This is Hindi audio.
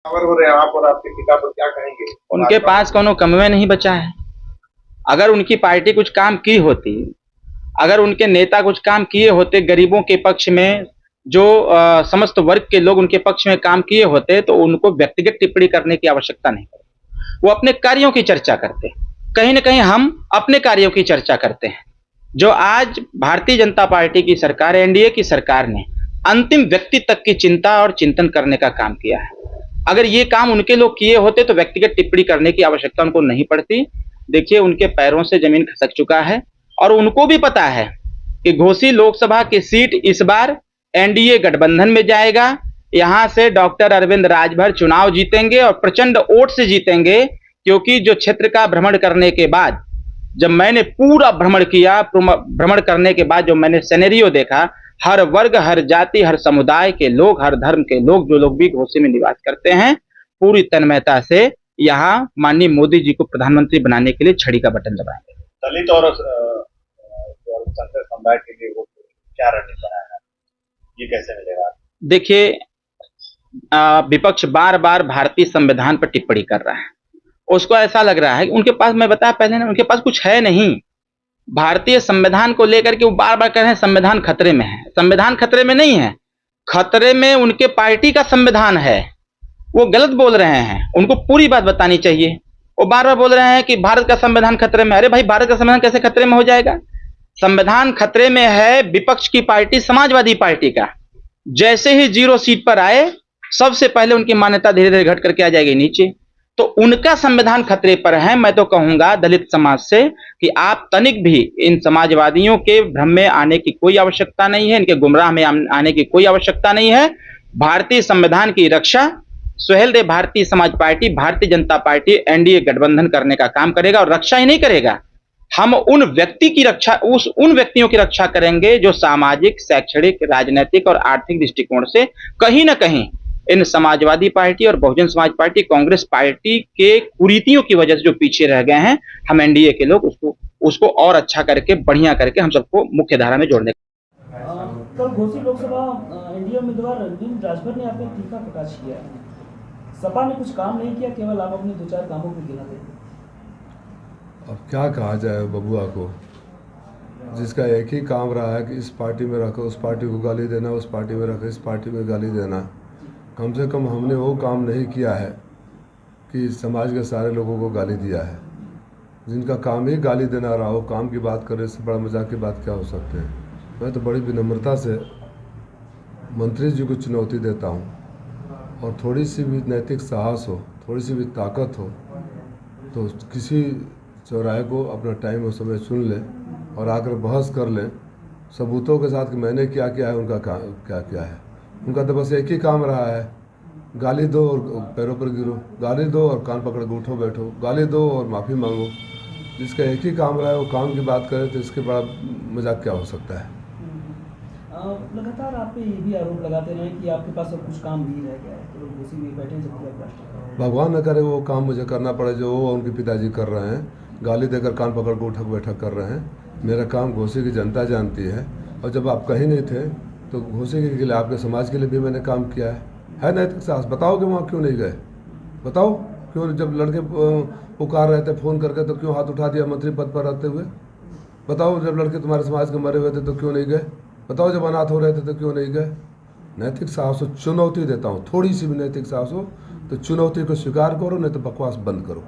खबर हो रहे हैं आप और आपके पिता, पर क्या कहेंगे? उनके पास कोनो कमवे नहीं बचा है। अगर उनकी पार्टी कुछ काम की होती, अगर उनके नेता कुछ काम किए होते गरीबों के पक्ष में, जो समस्त वर्ग के लोग उनके पक्ष में काम किए होते, तो उनको व्यक्तिगत टिप्पणी करने की आवश्यकता नहीं पड़ती। वो अपने कार्यों की चर्चा करते। कहीं न कहीं हम अपने कार्यों की चर्चा करते हैं। जो आज भारतीय जनता पार्टी की सरकार, एनडीए की सरकार ने अंतिम व्यक्ति तक की चिंता और चिंतन करने का काम किया है। अगर ये काम उनके लोग किए होते तो व्यक्तिगत टिप्पणी करने की आवश्यकता उनको नहीं पड़ती। देखिए, उनके पैरों से जमीन खसक चुका है और उनको भी पता है कि घोसी लोकसभा की सीट इस बार एनडीए गठबंधन में जाएगा। यहां से डॉक्टर अरविंद राजभर चुनाव जीतेंगे और प्रचंड वोट से जीतेंगे, क्योंकि जो क्षेत्र का भ्रमण करने के बाद, जब मैंने पूरा भ्रमण किया, भ्रमण करने के बाद जो मैंने सिनेरियो देखा, हर वर्ग, हर जाति, हर समुदाय के लोग, हर धर्म के लोग, जो लोग भी घोसी में निवास करते हैं, पूरी तन्मयता से यहाँ माननीय मोदी जी को प्रधानमंत्री बनाने के लिए छड़ी का बटन दबाएंगे। दलित और जो अल्पसंख्यक समुदाय के लिए वो क्या रणनीति बनाया है, ये कैसे मिलेगा? देखिए, विपक्ष बार बार भारतीय संविधान पर टिप्पणी कर रहा है। उसको ऐसा लग रहा है कि उनके पास, मैं बताया पहले ना, उनके पास कुछ है नहीं। भारतीय संविधान को लेकर के वो बार बार कह रहे हैं संविधान खतरे में है। संविधान खतरे में नहीं है, खतरे में उनके पार्टी का संविधान है। वो गलत बोल रहे हैं, उनको पूरी बात बतानी चाहिए। वो बार बार बोल रहे हैं कि भारत का संविधान खतरे में। अरे भाई, भारत का संविधान कैसे खतरे में हो जाएगा? संविधान खतरे में है विपक्ष की पार्टी समाजवादी पार्टी का। जैसे ही 0 सीट पर आए, सबसे पहले उनकी मान्यता धीरे धीरे घट करके आ जाएगी नीचे। तो उनका संविधान खतरे पर है। मैं तो कहूंगा दलित समाज से कि आप तनिक भी इन समाजवादियों के भ्रम में आने की कोई आवश्यकता नहीं है, इनके गुमराह में आने की कोई आवश्यकता नहीं है। भारतीय संविधान की रक्षा Suheldev Bharatiya Samaj party, Bharatiya Janata party NDA गठबंधन करने का काम करेगा, और रक्षा ही नहीं करेगा, हम उन व्यक्तियों की रक्षा करेंगे जो सामाजिक, शैक्षणिक, राजनीतिक और आर्थिक दृष्टिकोण से कहीं ना कहीं इन समाजवादी पार्टी और बहुजन समाज पार्टी, कांग्रेस पार्टी के कुरीतियों की वजह से जो पीछे रह गए हैं, हम एनडीए के लोग उसको और अच्छा करके, बढ़िया करके हम सबको मुख्य धारा में जोड़ने। कल घोसी लोकसभा एनडीए उम्मीदवार अरविंद राजभर ने आपने टीका प्रकाश किया। सपा ने कुछ काम नहीं किया, केवल आप अपने 2-4 कामों को गिना दें। अब क्या कहा जाए बबुआ को, जिसका एक ही काम रहा है कि इस पार्टी में रखो, उस पार्टी को गाली देना, उस पार्टी में रखो, इस पार्टी में गाली देना। कम से कम हमने वो काम नहीं किया है कि समाज के सारे लोगों को गाली दिया है। जिनका काम ही गाली देना रहा हो, काम की बात करे, इससे बड़ा मजाक की बात क्या हो सकते हैं। मैं तो बड़ी विनम्रता से मंत्री जी को चुनौती देता हूँ, और थोड़ी सी भी नैतिक साहस हो, थोड़ी सी भी ताकत हो, तो किसी चौराहे को अपना टाइम और समय चुन लें और आकर बहस कर लें सबूतों के साथ कि मैंने क्या किया है, उनका क्या क्या है। उनका तो बस एक ही काम रहा है, गाली दो और पैरों पर गिरो, गाली दो और कान पकड़ के उठो बैठो, गाली दो और माफ़ी मांगो। जिसका एक ही काम रहा है वो काम की बात करे, तो इसके बड़ा मजाक क्या हो सकता है। लगातार आप पे ये भी आरोप लगाते रहे कि आपके पास अब कुछ काम भी रह गया है, तो लोग उसी में बैठे हैं जबकि आप राष्ट्रपति। भगवान न करे वो काम मुझे करना पड़े जो वो उनके पिताजी कर रहे हैं, गाली देकर कान पकड़ कर उठक बैठक कर रहे हैं। मेरा काम घोसी की जनता जानती है, और जब आप कहीं नहीं थे तो घोसी के लिए, आपके समाज के लिए भी मैंने काम किया है नैतिक साहस। बताओ कि वहाँ क्यों नहीं गए, बताओ क्यों, जब लड़के पुकार रहे थे फ़ोन करके तो क्यों हाथ उठा दिया मंत्री पद पर रहते हुए। बताओ जब लड़के तुम्हारे समाज के मरे हुए थे तो क्यों नहीं गए। बताओ जब अनाथ हो रहे थे तो क्यों नहीं गए। नैतिक साहस हो, चुनौती देता हूँ, थोड़ी सी भी नैतिक साहस हो तो चुनौती को स्वीकार करो, नहीं तो बकवास बंद करो।